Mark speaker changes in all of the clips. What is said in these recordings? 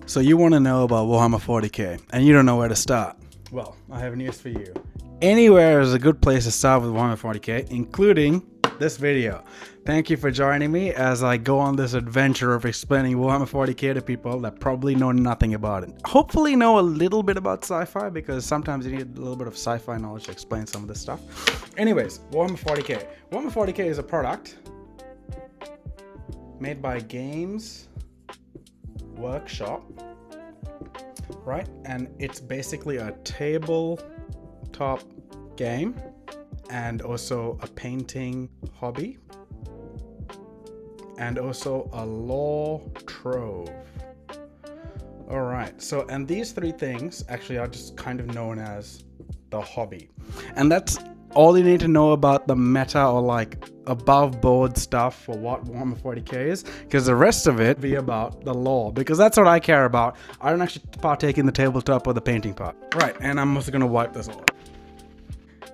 Speaker 1: So you want to know about Warhammer 40k and you don't know where to start. Well, I have news for you. Anywhere is a good place to start with Warhammer 40k, including this video. Thank you for joining me as I go on this adventure of explaining Warhammer 40k to people that probably know nothing about it. Hopefully know a little bit about sci-fi, because sometimes you need a little bit of sci-fi knowledge to explain some of this stuff. Anyways, Warhammer 40k. Warhammer 40k is a product made by Games Workshop, right? And it's basically a tabletop game and also a painting hobby and also a lore trove. All right, so and these three things actually are just kind of known as the hobby, and that's all you need to know about the meta or like above board stuff for what Warhammer 40k is, because the rest of it be about the lore, because that's what I care about. I don't actually partake in the tabletop or the painting part. Right, and I'm also gonna wipe this off.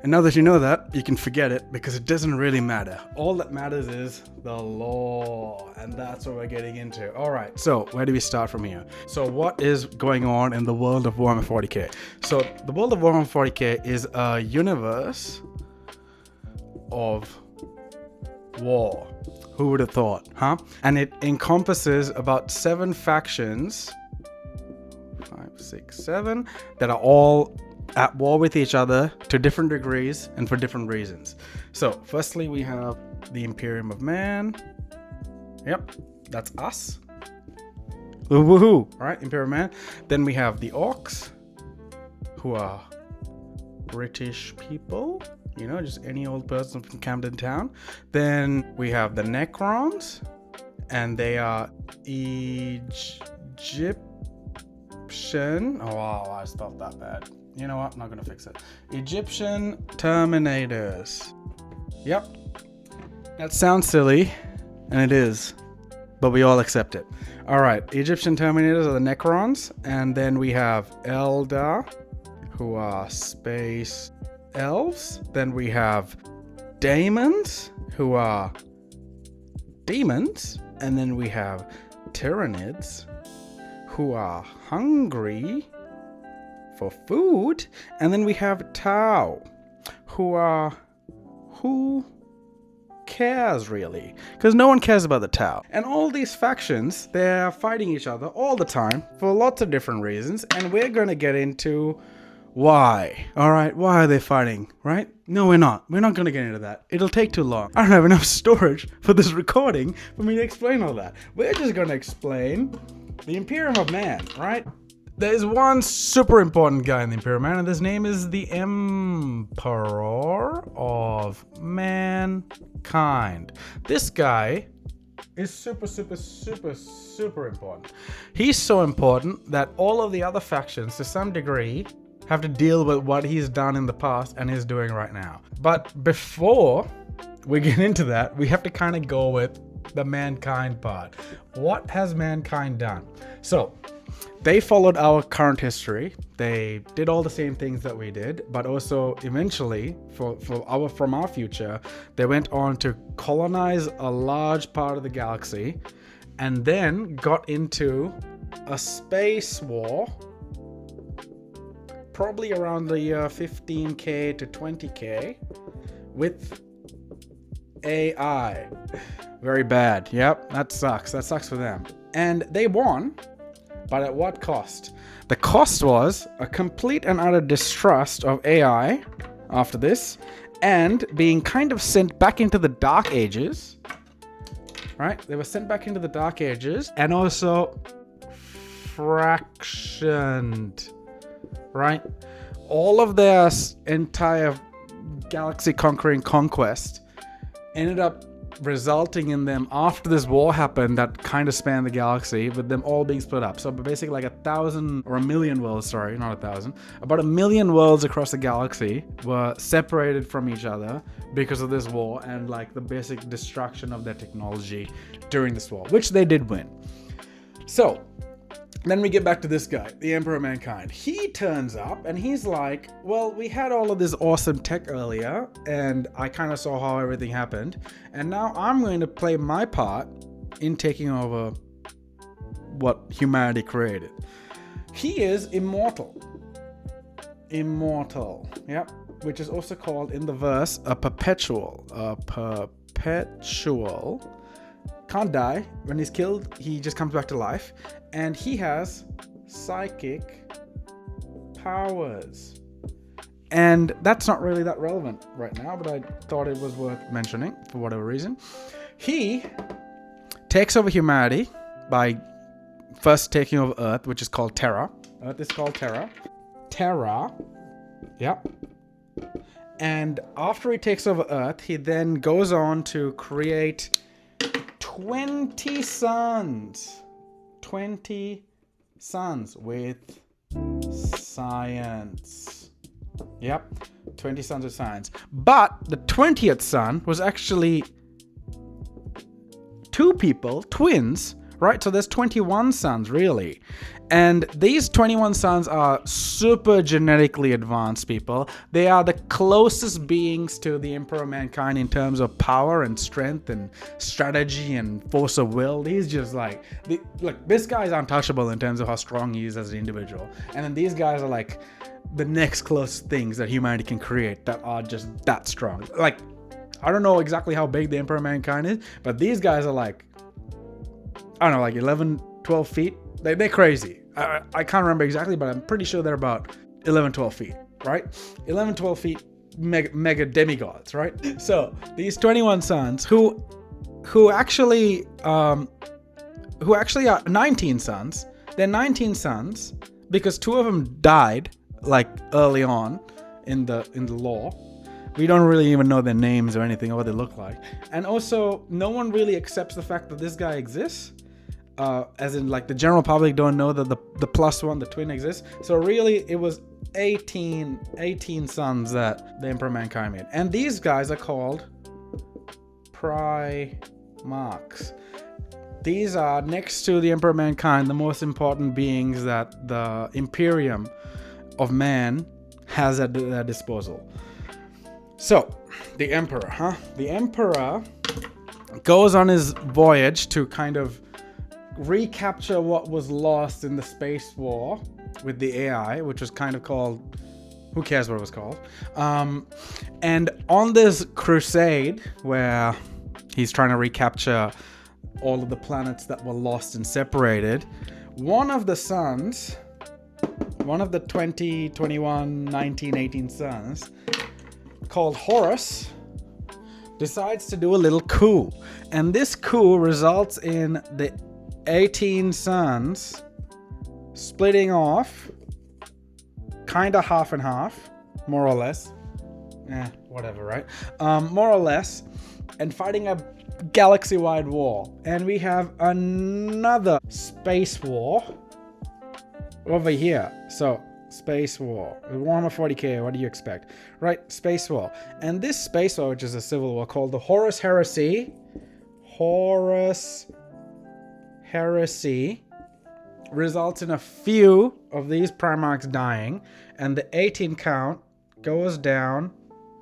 Speaker 1: And now that you know that, you can forget it, because it doesn't really matter. All that matters is the lore, and that's what we're getting into. All right, so where do we start from here? So what is going on in the world of Warhammer 40k? So the world of Warhammer 40k is a universe of war. Who would have thought, huh? And it encompasses about 7 factions, 5, 6, 7, that are all at war with each other to different degrees and for different reasons. So firstly, we have the Imperium of Man. Yep, that's us. Woohoo, right? Imperium of Man. Then we have the Orcs, who are British people, you know, just any old person from Camden Town. Then we have the Necrons, and they are Egyptian. Oh wow, I spelled that bad. You know what? I'm not gonna fix it. Egyptian Terminators. Yep. That sounds silly, and it is, but we all accept it. All right, Egyptian Terminators are the Necrons, and then we have Eldar, who are space elves. Then we have Daemons, who are demons, and then we have Tyranids, who are hungry for food, and then we have Tau, who cares really, because no one cares about the Tau. And all these factions, they're fighting each other all the time for lots of different reasons, and we're going to get into why. All right, why are they fighting, right? No, we're not going to get into that. It'll take too long. I don't have enough storage for this recording for me to explain all that. We're just going to explain the Imperium of Man, right? There's one super important guy in the Imperium of Man, and his name is the Emperor of Mankind. This guy is super important. He's so important that all of the other factions, to some degree, have to deal with what he's done in the past and is doing right now. But before we get into that, we have to kind of go with the mankind part. What has mankind done? So they followed our current history. They did all the same things that we did, but also eventually, from our future, they went on to colonize a large part of the galaxy, and then got into a space war, probably around the year 15k to 20k, with AI. Very bad. Yep, that sucks. That sucks for them. And they won. But at what cost? The cost was a complete and utter distrust of AI after this, and being kind of sent back into the Dark Ages, right? They were sent back into the Dark Ages and also fractioned, right? All of their entire galaxy conquering conquest ended up resulting in them, after this war happened that kind of spanned the galaxy, with them all being split up. So basically like 1,000 or 1,000,000 worlds, sorry, not 1,000, about 1,000,000 worlds across the galaxy were separated from each other because of this war and like the basic destruction of their technology during this war, which they did win. So then we get back to this guy, the Emperor of Mankind. He turns up and he's like, well, we had all of this awesome tech earlier and I kind of saw how everything happened. And now I'm going to play my part in taking over what humanity created. He is immortal. Immortal, yep, which is also called in the verse a perpetual. A perpetual. Can't die. When he's killed, he just comes back to life. And he has psychic powers. And that's not really that relevant right now, but I thought it was worth mentioning for whatever reason. He takes over humanity by first taking over Earth, which is called Terra. Earth is called Terra. Terra. Yep. And after he takes over Earth, he then goes on to create 20 suns. 20 suns with science. Yep. 20 suns with science. But the 20th sun was actually two people, twins, right? So there's 21 suns, really. And these 21 suns are super genetically advanced people. They are the closest beings to the Emperor of Mankind in terms of power and strength and strategy and force of will. He's just like, this guy's untouchable in terms of how strong he is as an individual. And then these guys are like the next closest things that humanity can create that are just that strong. Like, I don't know exactly how big the Emperor of Mankind is, but these guys are like, I don't know, like 11, 12 feet. They're crazy. I can't remember exactly, but I'm pretty sure they're about 11, 12 feet, right? 11, 12 feet, mega demigods, right? So these 21 sons who actually are 19 sons. They're 19 sons because two of them died like early on in the law. We don't really even know their names or anything or what they look like. And also, no one really accepts the fact that this guy exists. As in, like, the general public don't know that the plus one, the twin, exists. So really, it was 18 sons that the Emperor of Mankind made. And these guys are called Primarchs. These are, next to the Emperor of Mankind, the most important beings that the Imperium of Man has at their disposal. So, the Emperor, The Emperor goes on his voyage to kind of recapture what was lost in the space war with the AI, which was kind of called, who cares what it was called. And on this crusade where he's trying to recapture all of the planets that were lost and separated, one of the sons, one of the 20, 21, 19, 18 sons, called Horus, decides to do a little coup. And this coup results in the 18 sons splitting off, kind of half and half, more or less. Whatever, right? More or less, and fighting a galaxy-wide war. And we have another space war over here. So, space war. Warhammer 40k, what do you expect? Right, space war. And this space war, which is a civil war called the Horus Heresy. Horus Heresy results in a few of these Primarchs dying, and the 18 count goes down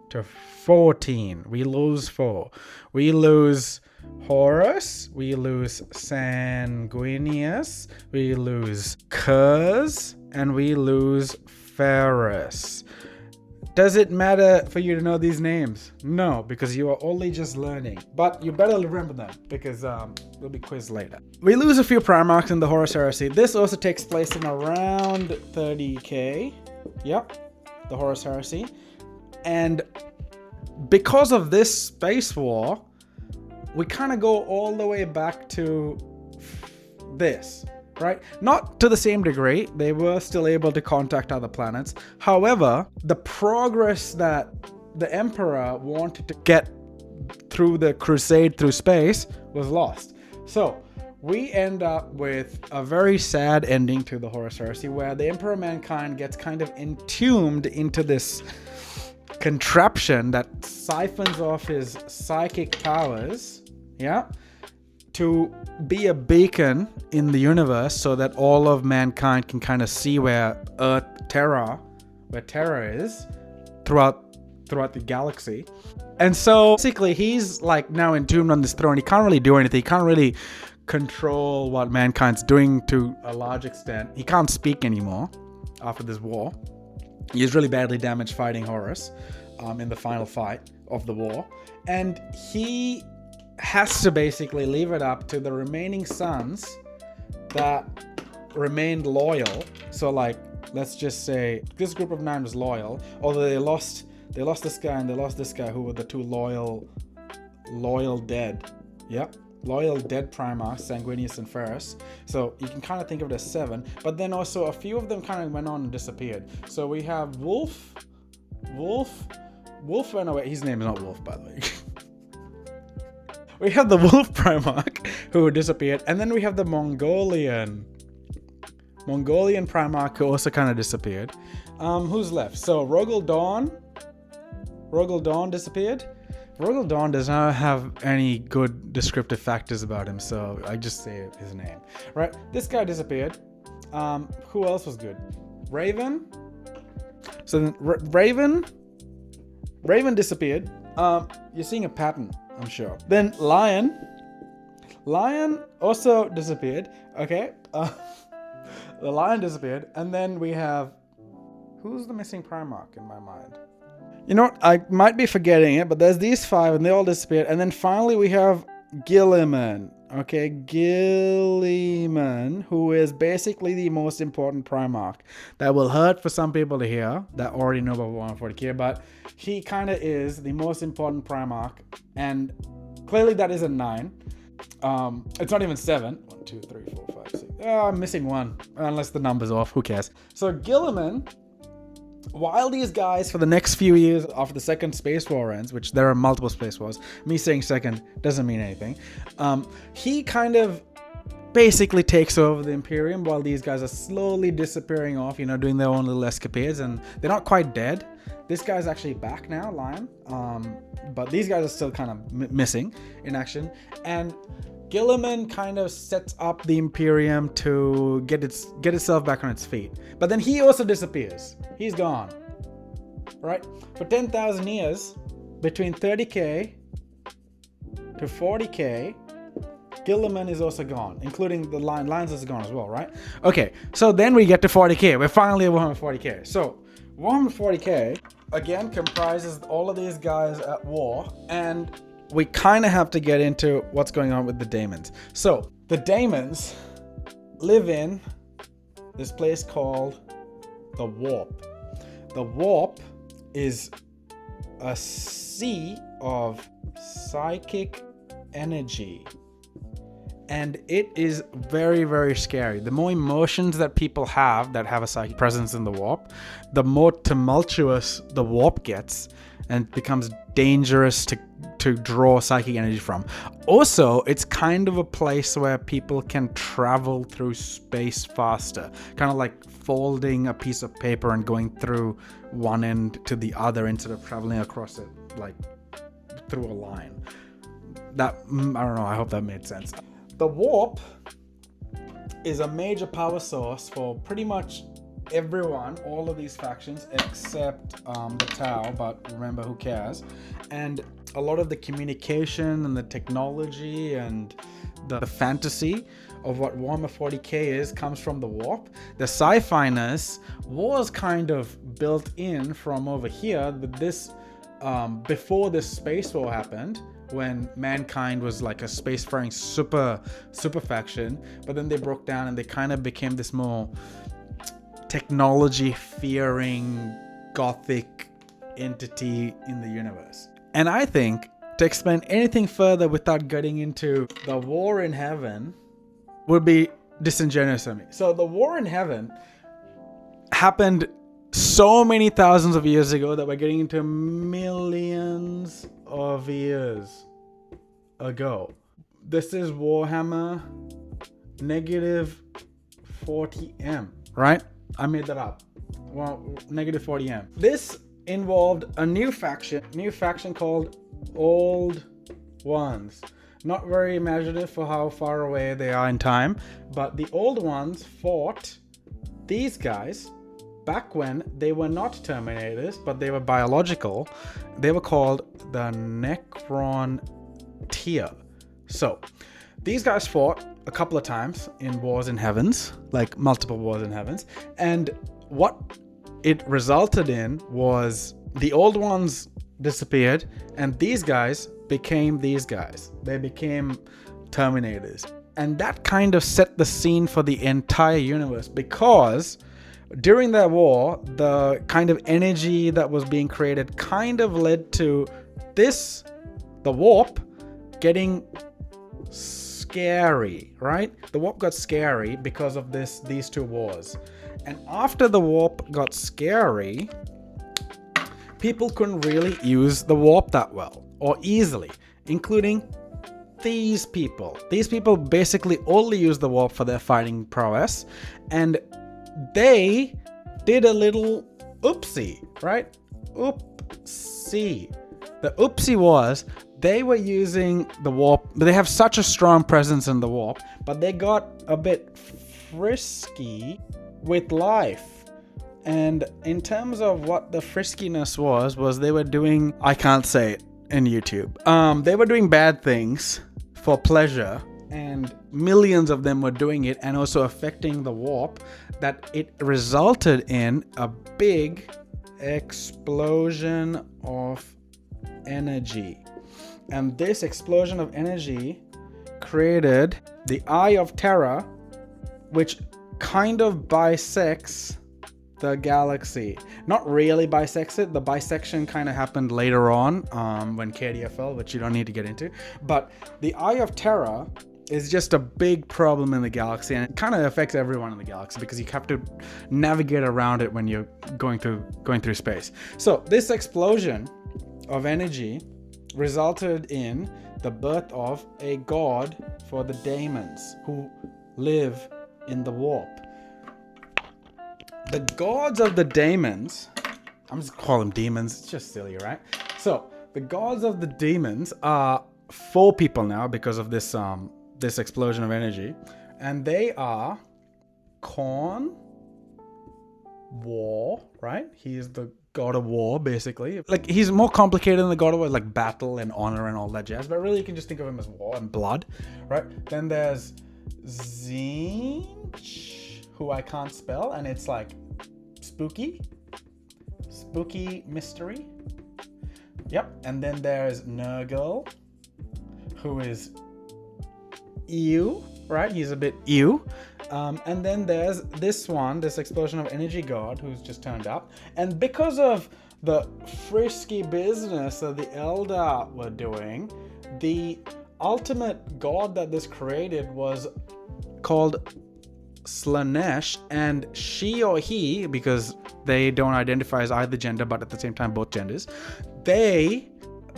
Speaker 1: to 14. We lose 4. We lose Horus, we lose Sanguinius, we lose Kurz, and we lose Ferris. Does it matter for you to know these names? No, because you are only just learning. But you better remember them, because we'll be quizzed later. We lose a few Primarchs in the Horus Heresy. This also takes place in around 30k. Yep, the Horus Heresy. And because of this space war, we kind of go all the way back to this. Right? Not to the same degree. They were still able to contact other planets. However, the progress that the Emperor wanted to get through the crusade through space was lost. So, we end up with a very sad ending to the Horus Heresy, where the Emperor of Mankind gets kind of entombed into this contraption that siphons off his psychic powers. Yeah. To be a beacon in the universe so that all of mankind can kind of see where Terra is throughout the galaxy. And so basically he's like now entombed on this throne. He can't really do anything. He can't really control what mankind's doing to a large extent. He can't speak anymore after this war. He is really badly damaged fighting Horus in the final fight of the war. And he has to basically leave it up to the remaining sons that remained loyal. So like, let's just say this group of 9 was loyal, although they lost this guy and they lost this guy, who were the 2 loyal dead. Yep. Loyal dead Primarchs, Sanguinius and Ferrus. So you can kind of think of it as 7. But then also a few of them kind of went on and disappeared. So we have Wolf ran away. His name is not Wolf, by the way. We have the Wolf Primarch who disappeared. And then we have the Mongolian Primarch who also kind of disappeared. Who's left? So Rogel Dawn disappeared. Rogel Dawn does not have any good descriptive factors about him, so I just say his name. Right? This guy disappeared. Who else was good? Raven. So then Raven disappeared. You're seeing a pattern, I'm sure. Then Lion also disappeared. Okay. The Lion disappeared. And then we have... Who's the missing Primarch in my mind? You know what? I might be forgetting it, but there's these 5 and they all disappeared. And then finally we have Guilliman. Okay, Guilliman, who is basically the most important Primarch. That will hurt for some people to hear that already know about Warhammer 40k, but he kind of is the most important Primarch. And clearly that is a 9. It's not even 7. 1, 2, 3, 4, 5, 6. I'm missing 1, unless the number's off. Who cares? So Guilliman, while these guys for the next few years after the second space war ends, which there are multiple space wars, me saying second doesn't mean anything, he kind of basically takes over the Imperium while these guys are slowly disappearing off, doing their own little escapades, and they're not quite dead. This guy's actually back now, Lion, but these guys are still kind of missing in action. And Guilliman kind of sets up the Imperium to get itself back on its feet. But then he also disappears. He's gone. Right? For 10,000 years, between 30k to 40k, Guilliman is also gone, including the Lion. Lions is gone as well, right? Okay, so then we get to 40k. We're finally at Warhammer 40k. So, Warhammer 40k, again, comprises all of these guys at war, and we kind of have to get into what's going on with the daemons. So, the daemons live in this place called the Warp. The Warp is a sea of psychic energy. And it is very, very scary. The more emotions that people have that have a psychic presence in the Warp, the more tumultuous the Warp gets and becomes dangerous to draw psychic energy from. Also, it's kind of a place where people can travel through space faster. Kind of like folding a piece of paper and going through one end to the other instead of traveling across it like through a line. That, I don't know, I hope that made sense. The Warp is a major power source for pretty much everyone, all of these factions, except the Tau, but remember, who cares? And a lot of the communication and the technology and the fantasy of what Warhammer 40k is comes from the Warp. The sci-fi-ness was kind of built in from over here, but this before this space war happened, when mankind was like a spacefaring super faction, but then they broke down and they kind of became this more technology fearing gothic entity in the universe. And I think to explain anything further without getting into the war in heaven would be disingenuous of me. So the war in heaven happened so many thousands of years ago that we're getting into millions of years ago. This is Warhammer negative 40M, right? I made that up. Well, negative 40M. This involved a new faction called Old Ones. Not very imaginative for how far away they are in time, but the Old Ones fought these guys back when they were not Terminators, but they were biological. They were called the Necron Tier. So these guys fought a couple of times in Wars in Heavens, like multiple Wars in Heavens. And what it resulted in was the old ones disappeared and these guys became these guys. They became Terminators. And that kind of set the scene for the entire universe, because during that war, the kind of energy that was being created kind of led to the warp getting scary, right? The warp got scary because of these two wars. And after the warp got scary, people couldn't really use the warp that well or easily, including these people. These people basically only use the warp for their fighting prowess, and they did a little oopsie, right? Oopsie. The oopsie was they were using the warp, but they have such a strong presence in the warp, but they got a bit frisky with life. And in terms of what the friskiness was they were doing, I can't say it in YouTube. They were doing bad things for pleasure, and millions of them were doing it and also affecting the warp, that it resulted in a big explosion of energy. And this explosion of energy created the Eye of Terror, which kind of bisects the galaxy. Not really bisects it. The bisection kind of happened later on when Cadia fell, which you don't need to get into. But the Eye of Terror is just a big problem in the galaxy, and it kind of affects everyone in the galaxy because you have to navigate around it when you're going through space. So this explosion of energy resulted in the birth of a god for the daemons who live in the warp. The gods of the daemons, I'm just calling them demons, it's just silly, right? So the gods of the demons are 4 people now because of this explosion of energy, and they are Korn, War, right? He is the god of war, basically. Like, he's more complicated than the god of war, like battle and honor and all that jazz, but really you can just think of him as war and blood, right? Then there's Zinch, who I can't spell, and it's like spooky mystery. Yep. And then there's Nurgle, who is ew, right? He's a bit ew. And then there's this explosion of energy god who's just turned up. And because of the frisky business that the Eldar were doing, the ultimate god that this created was called Slanesh, and she or he, because they don't identify as either gender but at the same time both genders, they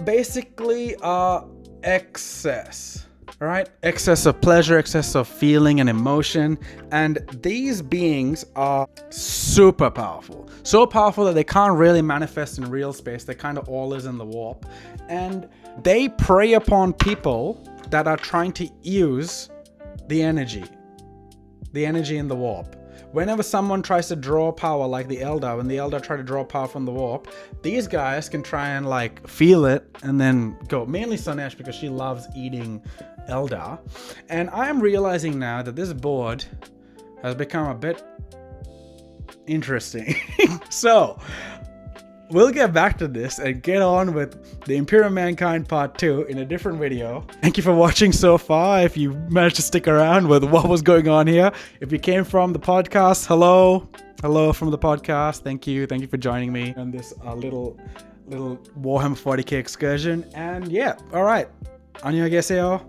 Speaker 1: basically are excess. Right? Excess of pleasure, excess of feeling and emotion. And these beings are super powerful. So powerful that they can't really manifest in real space. They kind of all is in the warp. And they prey upon people that are trying to use the energy in the warp. Whenever someone tries to draw power, like the Eldar, when the Eldar try to draw power from the warp, these guys can try and like feel it and then go. Mainly Slanesh, because she loves eating Eldar. And I'm realizing now that this board has become a bit interesting. So we'll get back to this and get on with the Imperial Mankind Part 2 in a different video. Thank you for watching so far. If you managed to stick around with what was going on here. If you came from the podcast, hello from the podcast. Thank you for joining me on this little Warhammer 40k excursion. And yeah, all right. 안녕히 계세요.